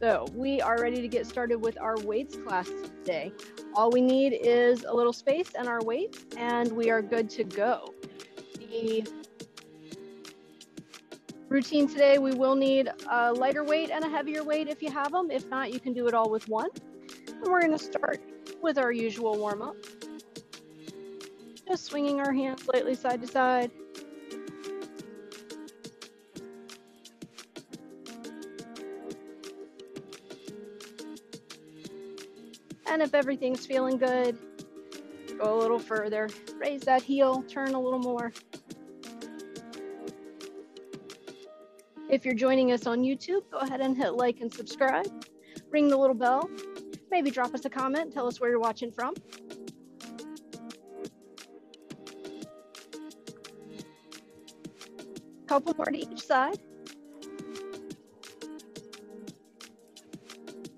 So we are ready to get started with our weights class today. All we need is a little space and our weights, and we are good to go. The routine today, we will need a lighter weight and a heavier weight if you have them. If not, you can do it all with one. And we're going to start with our usual warm-up. Just swinging our hands slightly side to side. And if everything's feeling good, go a little further. Raise that heel, turn a little more. If you're joining us on YouTube, go ahead and hit like and subscribe. Ring the little bell. Maybe drop us a comment. Tell us where you're watching from. Couple more to each side.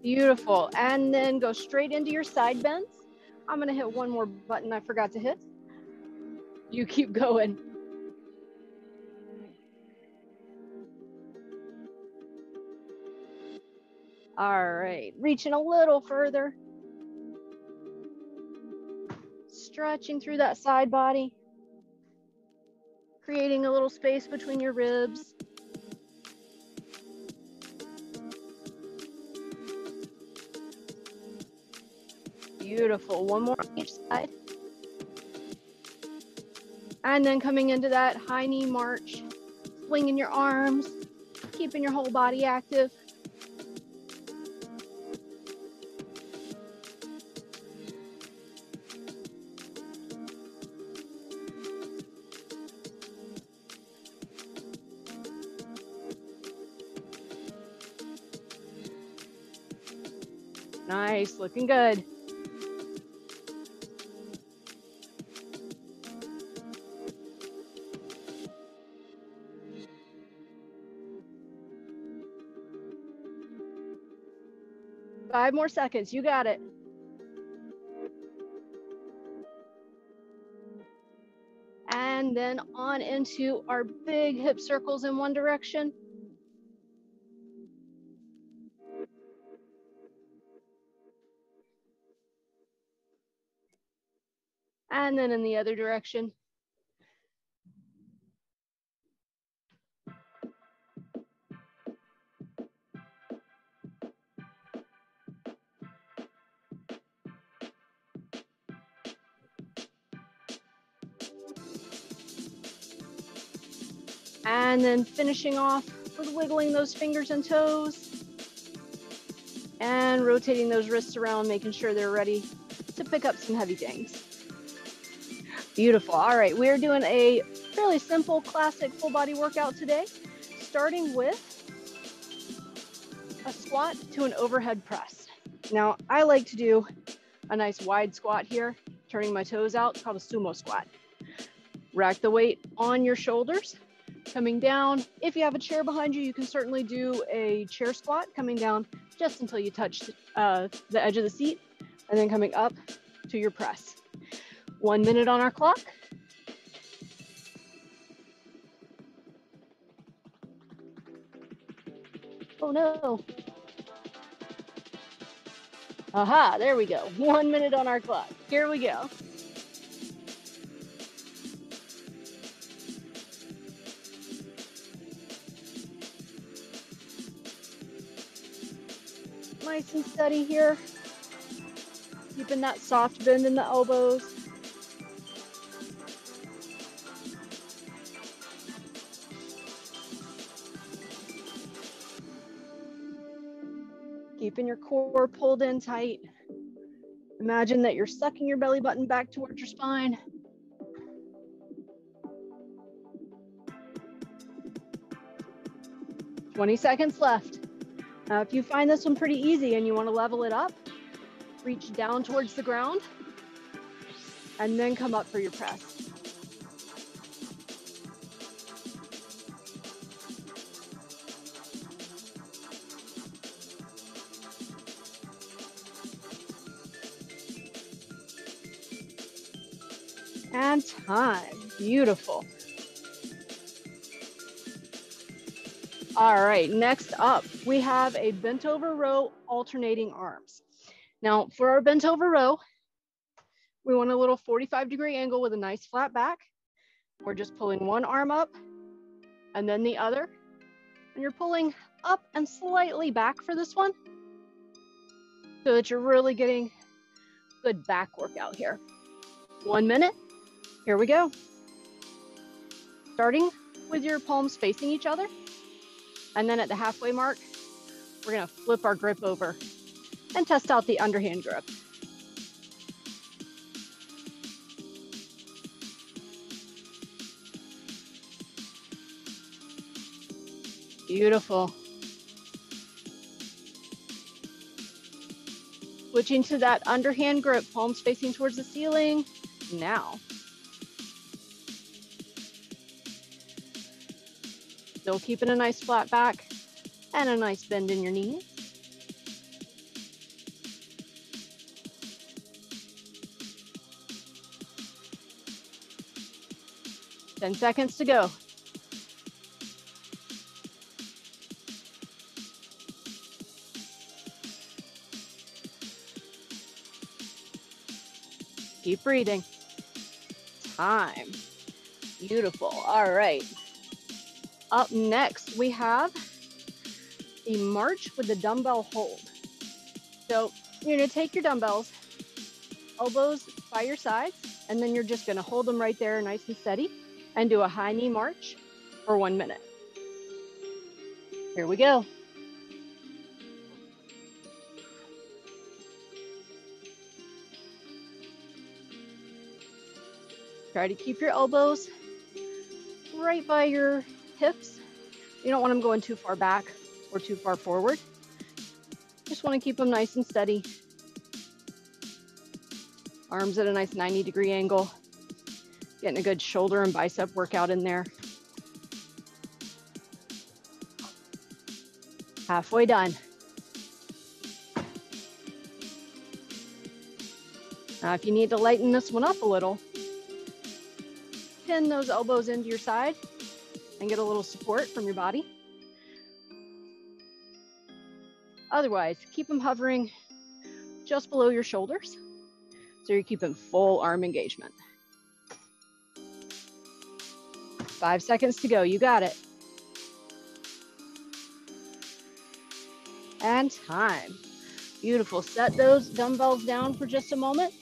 Beautiful. And then go straight into your side bends. I'm going to hit one more button I forgot to hit. You keep going. All right. Reaching a little further. Stretching through that side body. Creating a little space between your ribs. Beautiful. One more on each side. And then coming into that high knee march, swinging your arms, keeping your whole body active. Nice, looking good. Five more seconds, you got it. And then on into our big hip circles in one direction. And then in the other direction. And then finishing off with wiggling those fingers and toes and rotating those wrists around, making sure they're ready to pick up some heavy things. Beautiful. All right, we're doing a fairly simple, classic full body workout today, starting with a squat to an overhead press. Now, I like to do a nice wide squat here, turning my toes out. It's called a sumo squat. Rack the weight on your shoulders, coming down. If you have a chair behind you, you can certainly do a chair squat, coming down just until you touch the edge of the seat, and then coming up to your press. 1 minute on our clock. Oh no. Aha, there we go. 1 minute on our clock. Here we go. Nice and steady here. Keeping that soft bend in the elbows. Keeping your core pulled in tight. Imagine that you're sucking your belly button back towards your spine. "20 seconds left. Now, if you find this one pretty easy and you want to level it up, reach down towards the ground and then come up for your press. And time. Beautiful. All right, next up, we have a bent over row alternating arms. Now for our bent over row, we want a little 45-degree angle with a nice flat back. We're just pulling one arm up and then the other. And you're pulling up and slightly back for this one so that you're really getting good back workout here. 1 minute, here we go. Starting with your palms facing each other. And then at the halfway mark, we're gonna flip our grip over and test out the underhand grip. Beautiful. Switching to that underhand grip, palms facing towards the ceiling. Now. Still keeping a nice flat back and a nice bend in your knees. Ten seconds to go. Keep breathing. Time. Beautiful. All right. Up next, we have the march with the dumbbell hold. So you're gonna take your dumbbells, elbows by your sides, and then you're just gonna hold them right there nice and steady and do a high knee march for 1 minute. Here we go. Try to keep your elbows right by your hips. You don't want them going too far back or too far forward. Just want to keep them nice and steady. Arms at a nice 90-degree angle. Getting a good shoulder and bicep workout in there. Halfway done. Now, if you need to lighten this one up a little, pin those elbows into your side and get a little support from your body. Otherwise, keep them hovering just below your shoulders so you're keeping full arm engagement. 5 seconds to go. You got it. And time. Beautiful. Set those dumbbells down for just a moment.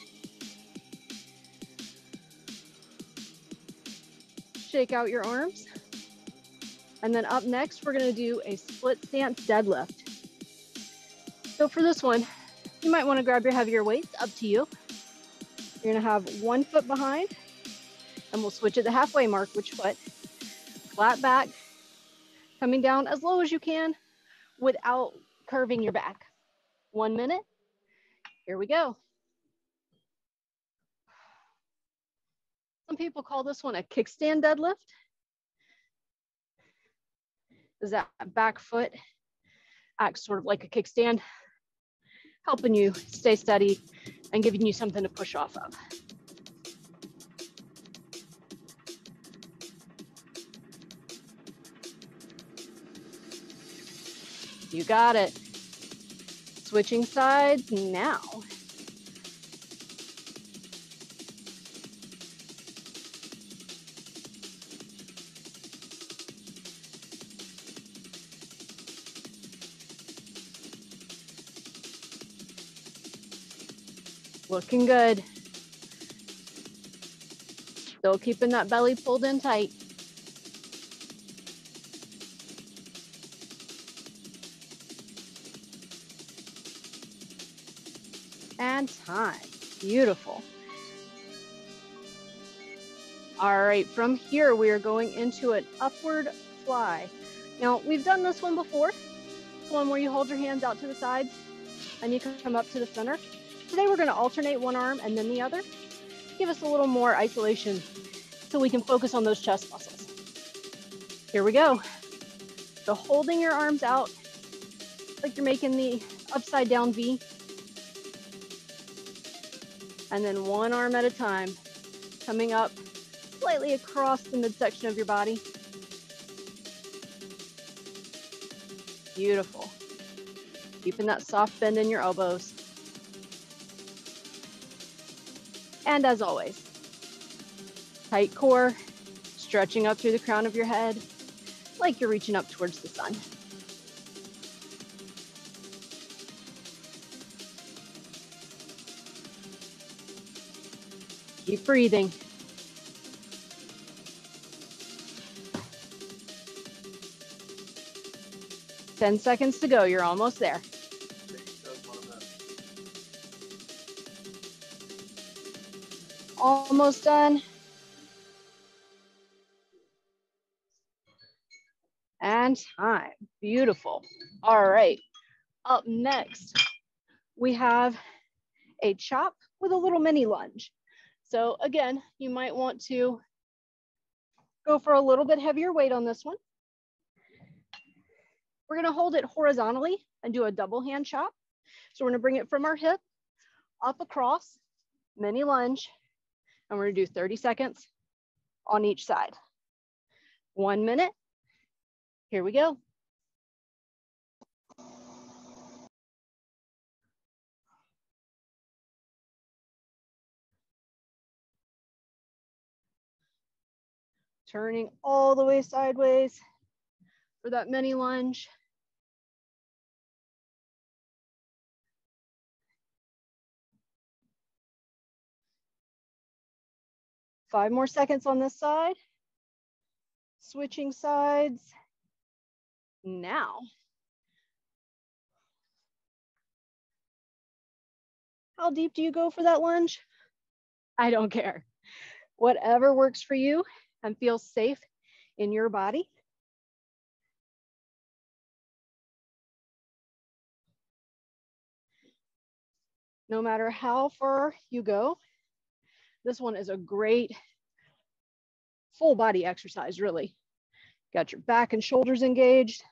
Shake out your arms. And then up next, we're gonna do a split stance deadlift. So for this one, you might wanna grab your heavier weights, up to you. You're gonna have 1 foot behind, and we'll switch at the halfway mark, which foot. Flat back, coming down as low as you can without curving your back. 1 minute, here we go. Some people call this one a kickstand deadlift. Is that back foot acts sort of like a kickstand, helping you stay steady and giving you something to push off of. You got it. Switching sides now. Looking good. Still keeping that belly pulled in tight. And time. Beautiful. All right, from here, we are going into an upward fly. Now, we've done this one before, the one where you hold your hands out to the sides and you come up to the center. Today, we're gonna alternate one arm and then the other. Give us a little more isolation so we can focus on those chest muscles. Here we go. So holding your arms out like you're making the upside down V. And then one arm at a time, coming up slightly across the midsection of your body. Beautiful. Keeping that soft bend in your elbows. And as always, tight core, stretching up through the crown of your head, like you're reaching up towards the sun. Keep breathing. Ten seconds to go. You're almost there. Almost done. And time. Beautiful. All right. Up next, we have a chop with a little mini lunge. So again, you might want to go for a little bit heavier weight on this one. We're gonna hold it horizontally and do a double hand chop. So we're gonna bring it from our hip up across, mini lunge, and we're gonna do 30 seconds on each side. 1 minute, here we go. Turning all the way sideways for that mini lunge. Five more seconds on this side. Switching sides. Now. How deep do you go for that lunge? I don't care. Whatever works for you and feels safe in your body. No matter how far you go, this one is a great full body exercise, really. Got your back and shoulders engaged,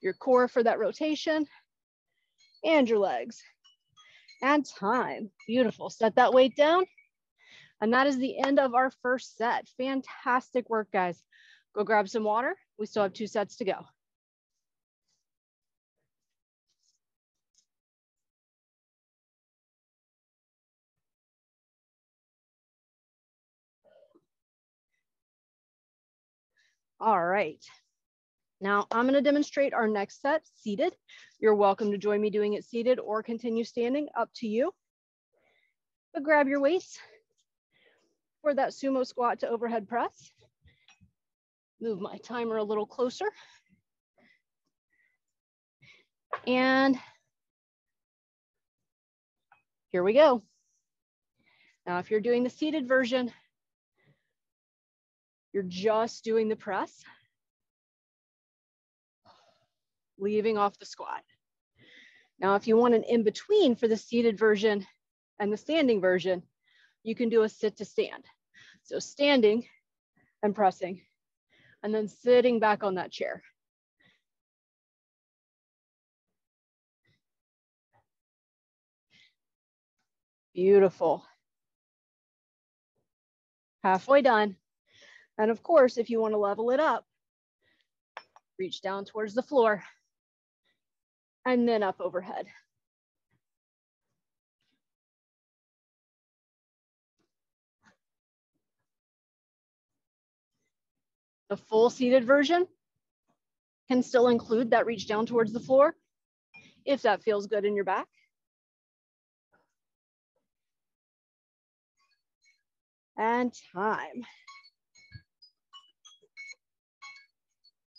your core for that rotation, and your legs. And time. Beautiful. Set that weight down. And that is the end of our first set. Fantastic work, guys. Go grab some water. We still have 2 sets to go. All right. Now I'm going to demonstrate our next set seated. You're welcome to join me doing it seated or continue standing, up to you. But grab your weights for that sumo squat to overhead press. Move my timer a little closer. And here we go. Now, if you're doing the seated version, you're just doing the press, leaving off the squat. Now, if you want an in-between for the seated version and the standing version, you can do a sit to stand. So standing and pressing, and then sitting back on that chair. Beautiful. Halfway done. And of course, if you want to level it up, reach down towards the floor and then up overhead. The full seated version can still include that reach down towards the floor if that feels good in your back. And time.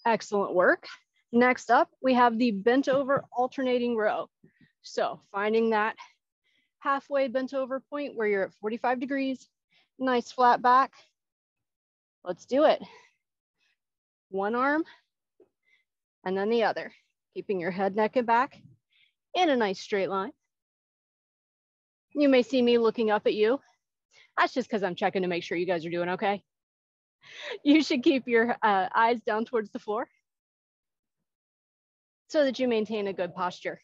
Excellent work. Next up, we have the bent over alternating row. So finding that halfway bent over point where you're at 45 degrees, nice flat back. Let's do it. One arm and then the other, keeping your head, neck, and back in a nice straight line. You may see me looking up at you. That's just because I'm checking to make sure you guys are doing okay. You should keep your eyes down towards the floor so that you maintain a good posture.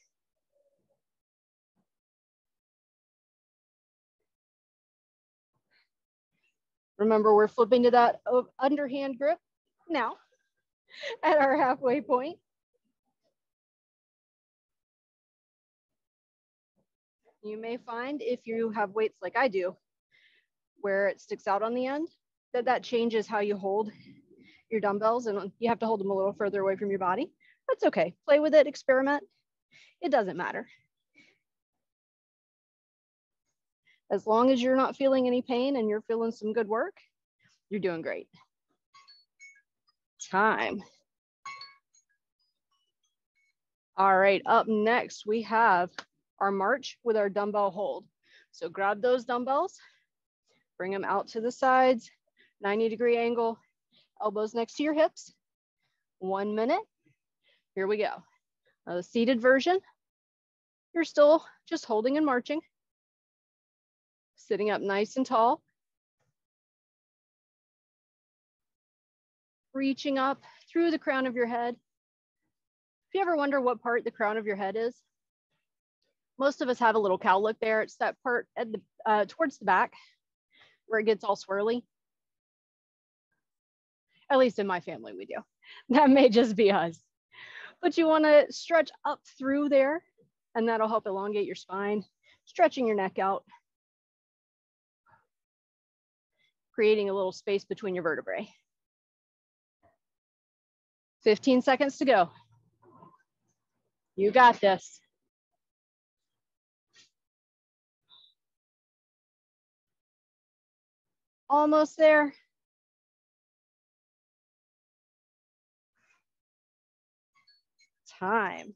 Remember, we're flipping to that underhand grip now at our halfway point. You may find if you have weights like I do, where it sticks out on the end, that changes how you hold your dumbbells, and you have to hold them a little further away from your body. That's okay. Play with it, experiment. It doesn't matter. As long as you're not feeling any pain and you're feeling some good work, you're doing great. Time. All right, up next, we have our march with our dumbbell hold. So grab those dumbbells, bring them out to the sides, 90-degree angle, elbows next to your hips. 1 minute. Here we go. Now the seated version, you're still just holding and marching. Sitting up nice and tall. Reaching up through the crown of your head. If you ever wonder what part the crown of your head is, most of us have a little cowlick there. It's that part at the, towards the back where it gets all swirly. At least in my family, we do. That may just be us. But you want to stretch up through there, and that'll help elongate your spine, stretching your neck out, creating a little space between your vertebrae. 15 seconds to go. You got this. Almost there. Time.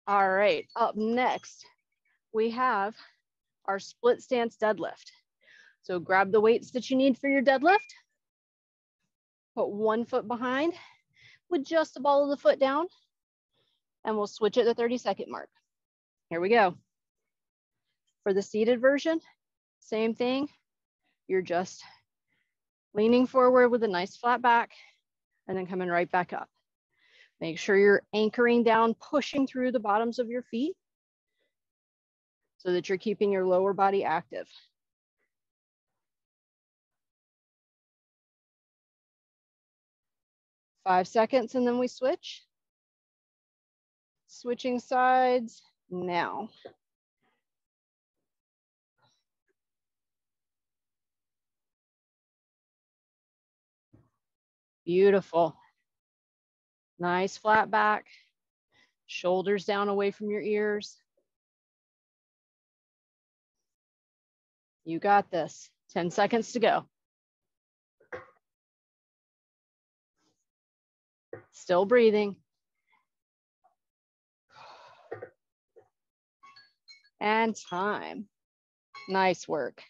All right, up next, we have our split stance deadlift. So grab the weights that you need for your deadlift. Put 1 foot behind with just the ball of the foot down, and we'll switch at the 30-second mark. Here we go. For the seated version, same thing. You're just leaning forward with a nice flat back and then coming right back up. Make sure you're anchoring down, pushing through the bottoms of your feet so that you're keeping your lower body active. Five seconds and then we switch. Switching sides now. Beautiful. Nice flat back, shoulders down away from your ears. You got this. 10 seconds to go. Still breathing. And time. Nice work.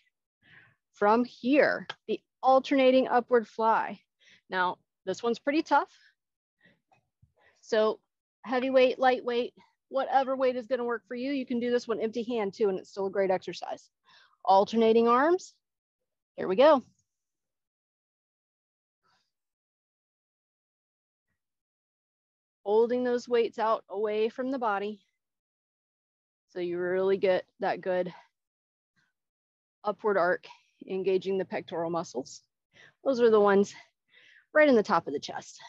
From here, the alternating upward fly. Now, this one's pretty tough. So heavyweight, lightweight, whatever weight is going to work for you, you can do this one empty hand too, and it's still a great exercise. Alternating arms. Here we go. Holding those weights out away from the body so you really get that good upward arc, engaging the pectoral muscles. Those are the ones right in the top of the chest.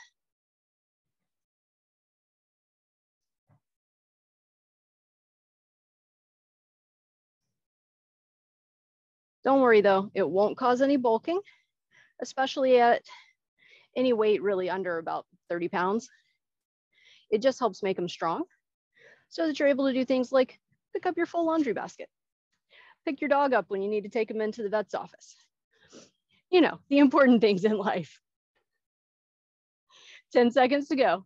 Don't worry though, it won't cause any bulking, especially at any weight really under about 30 pounds. It just helps make them strong so that you're able to do things like pick up your full laundry basket, pick your dog up when you need to take him into the vet's office. You know, the important things in life. 10 seconds to go.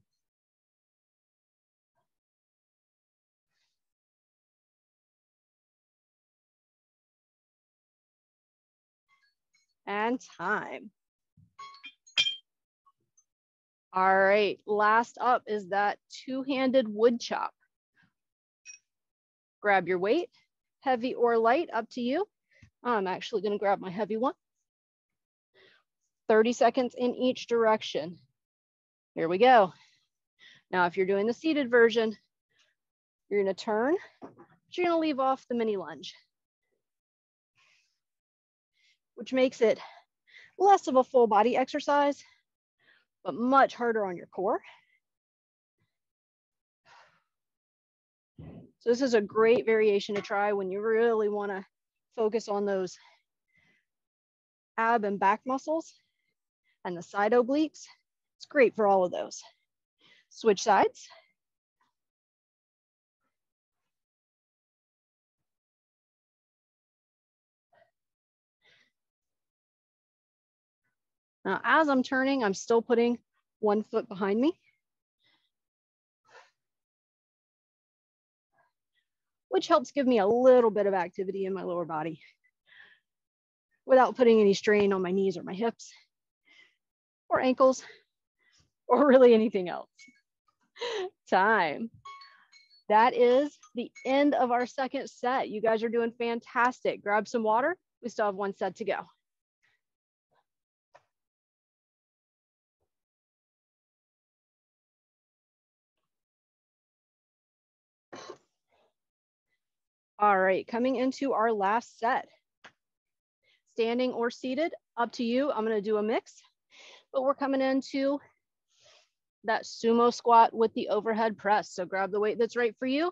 And time. All right, last up is that two-handed wood chop. Grab your weight, heavy or light, up to you. I'm actually gonna grab my heavy one. 30 seconds in each direction. Here we go. Now, if you're doing the seated version, you're gonna turn, but you're gonna leave off the mini lunge, which makes it less of a full body exercise, but much harder on your core. So this is a great variation to try when you really want to focus on those ab and back muscles and the side obliques. It's great for all of those. Switch sides. Now, as I'm turning, I'm still putting one foot behind me, which helps give me a little bit of activity in my lower body without putting any strain on my knees or my hips or ankles or really anything else. Time. That is the end of our second set. You guys are doing fantastic. Grab some water. We still have one set to go. All right, coming into our last set. Standing or seated, up to you. I'm gonna do a mix, but we're coming into that sumo squat with the overhead press. So grab the weight that's right for you.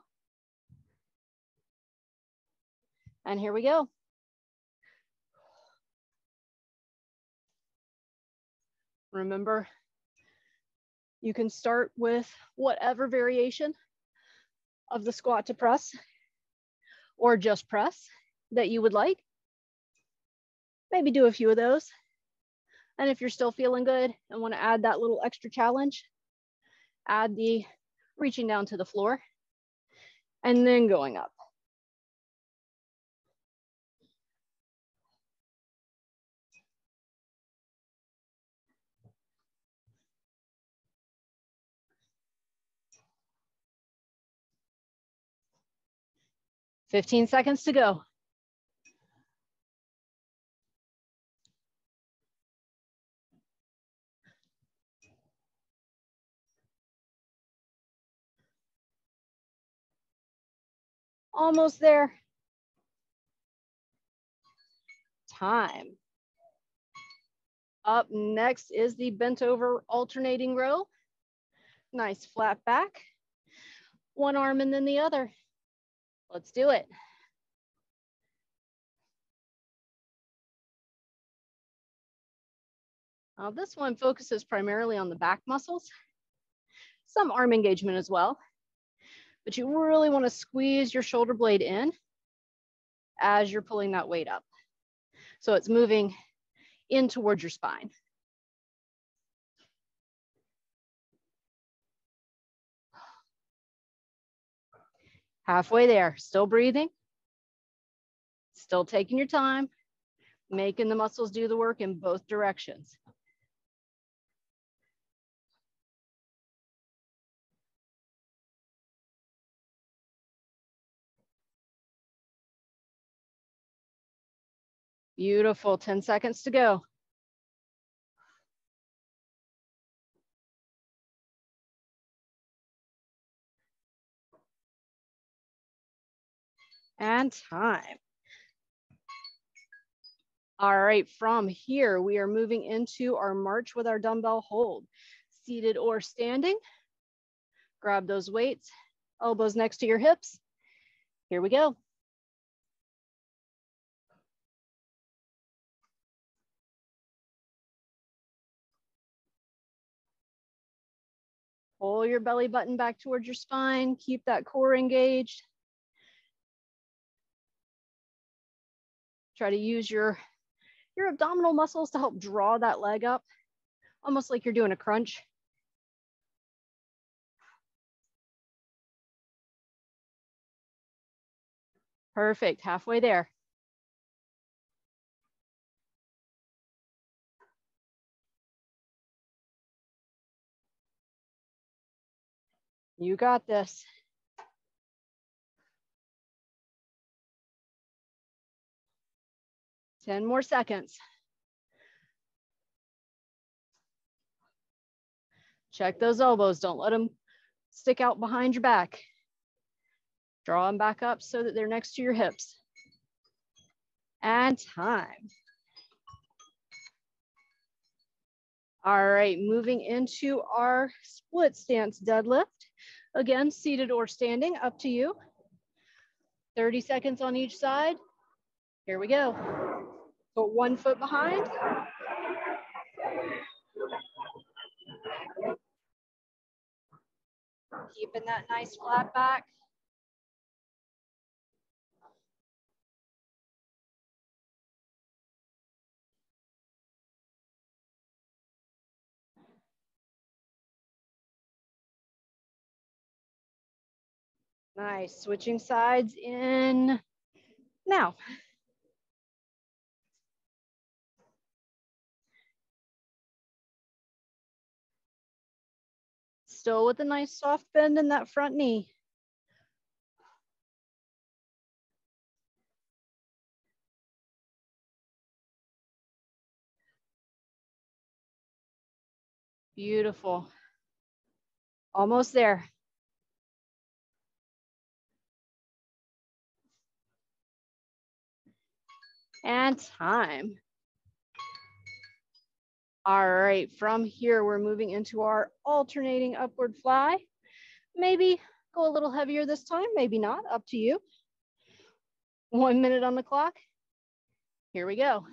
And here we go. Remember, you can start with whatever variation of the squat to press or just press that you would like. Maybe do a few of those. And if you're still feeling good and want to add that little extra challenge, add the reaching down to the floor and then going up. "15 seconds to go. Almost there. Time. Up next is the bent over alternating row. Nice flat back. One arm and then the other. Let's do it. Now this one focuses primarily on the back muscles, some arm engagement as well, but you really want to squeeze your shoulder blade in as you're pulling that weight up. So it's moving in towards your spine. Halfway there, still breathing, still taking your time, making the muscles do the work in both directions. Beautiful, 10 seconds to go. And time. All right, from here, we are moving into our march with our dumbbell hold. Seated or standing, grab those weights, elbows next to your hips. Here we go. Pull your belly button back towards your spine. Keep that core engaged. Try to use your abdominal muscles to help draw that leg up, almost like you're doing a crunch. Perfect, halfway there. You got this. Ten more seconds. Check those elbows. Don't let them stick out behind your back. Draw them back up so that they're next to your hips. And time. All right, moving into our split stance deadlift. Again, seated or standing, up to you. 30 seconds on each side. Here we go. Put one foot behind. Keeping that nice flat back. Nice, switching sides in now. Still with a nice soft bend in that front knee. Beautiful. Almost there. And time. All right, from here, we're moving into our alternating upward fly. Maybe go a little heavier this time, maybe not, up to you. 1 minute on the clock. Here we go.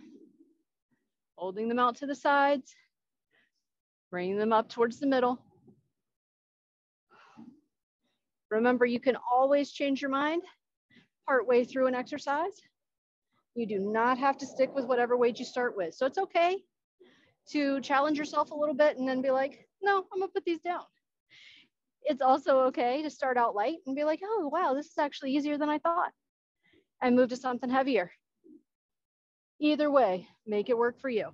Holding them out to the sides, bringing them up towards the middle. Remember, you can always change your mind partway through an exercise. You do not have to stick with whatever weight you start with. So it's okay to challenge yourself a little bit and then be like, no, I'm gonna put these down. It's also okay to start out light and be like, oh, wow, this is actually easier than I thought, and move to something heavier. Either way, make it work for you.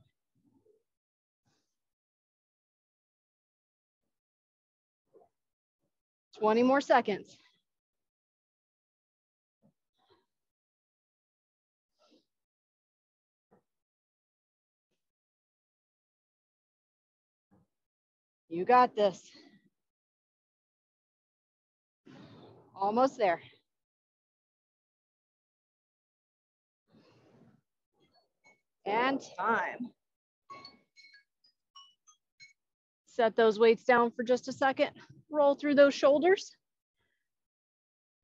Twenty more seconds. You got this. Almost there. And time. Set those weights down for just a second. Roll through those shoulders.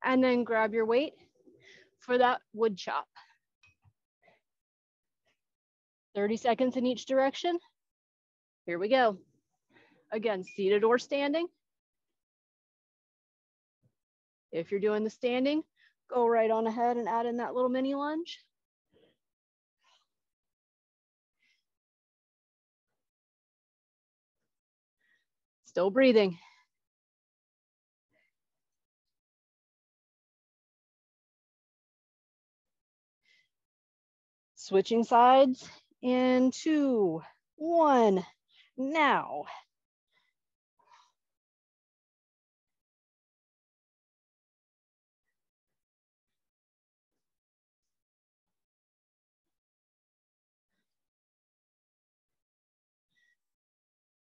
And then grab your weight for that wood chop. 30 seconds in each direction. Here we go. Again, seated or standing. If you're doing the standing, go right on ahead and add in that little mini lunge. Still breathing. Switching sides in 2, 1, now.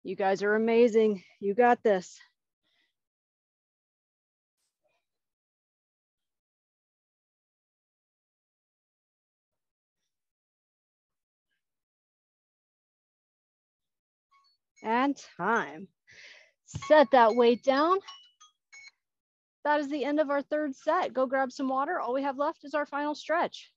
You guys are amazing. You got this. And time. Set that weight down. That is the end of our third set. Go grab some water. All we have left is our final stretch.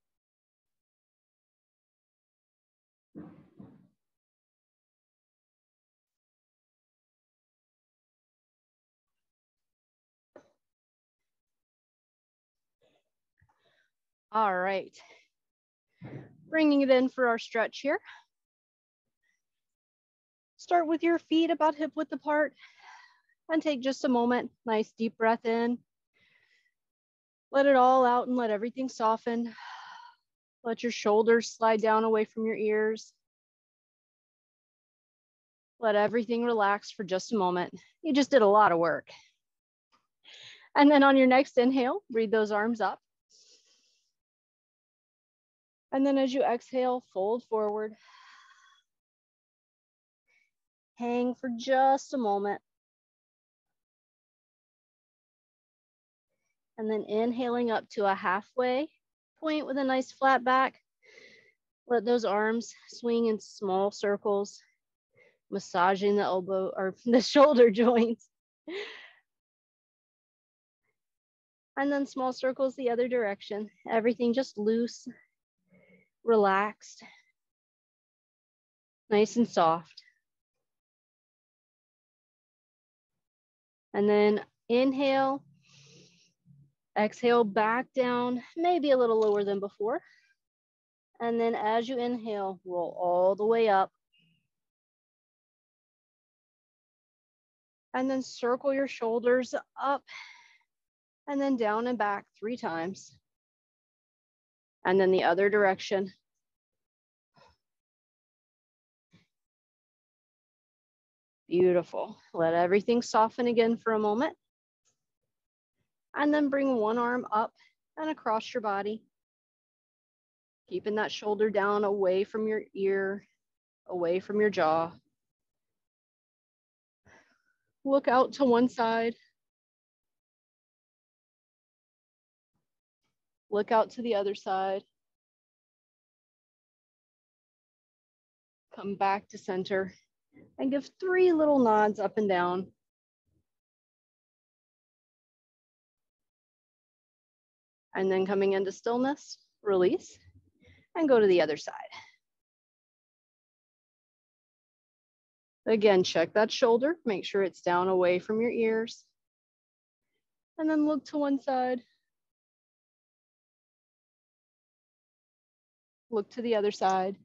All right. Bringing it in for our stretch here. Start with your feet about hip width apart and take just a moment. Nice deep breath in. Let it all out and let everything soften. Let your shoulders slide down away from your ears. Let everything relax for just a moment. You just did a lot of work. And then on your next inhale, breathe those arms up. And then as you exhale, fold forward. Hang for just a moment. And then inhaling up to a halfway point with a nice flat back. Let those arms swing in small circles, massaging the elbow or the shoulder joints. And then small circles the other direction. Everything just loose, relaxed, nice and soft. And then inhale, exhale back down, maybe a little lower than before. And then as you inhale, roll all the way up. And then circle your shoulders up and then down and back 3 times. And then the other direction. Beautiful. Let everything soften again for a moment. And then bring one arm up and across your body. Keeping that shoulder down away from your ear, away from your jaw. Look out to one side. Look out to the other side. Come back to center and give 3 little nods up and down. And then coming into stillness, release and go to the other side. Again, check that shoulder, make sure it's down away from your ears. And then look to one side. Look to the other side.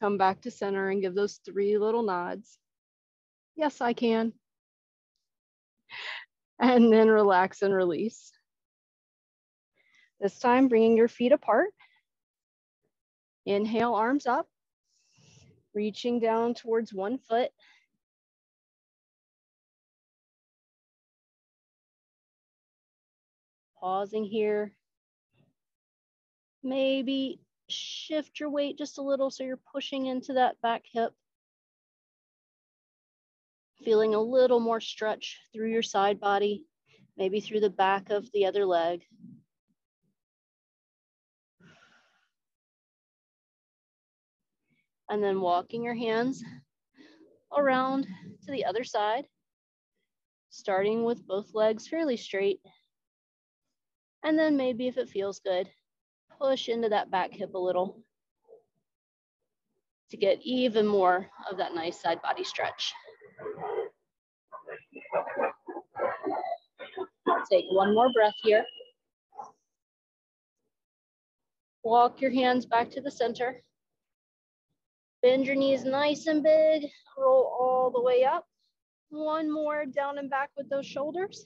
Come back to center and give those 3 little nods. Yes, I can. And then relax and release. This time, bringing your feet apart. Inhale, arms up. Reaching down towards one foot. Pausing here. Maybe shift your weight just a little so you're pushing into that back hip. Feeling a little more stretch through your side body, maybe through the back of the other leg. And then walking your hands around to the other side, starting with both legs fairly straight. And then maybe if it feels good, push into that back hip a little to get even more of that nice side body stretch. Take one more breath here. Walk your hands back to the center. Bend your knees nice and big. Roll all the way up. One more down and back with those shoulders.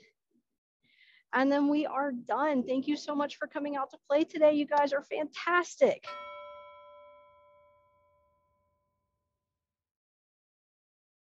And then we are done. Thank you so much for coming out to play today. You guys are fantastic.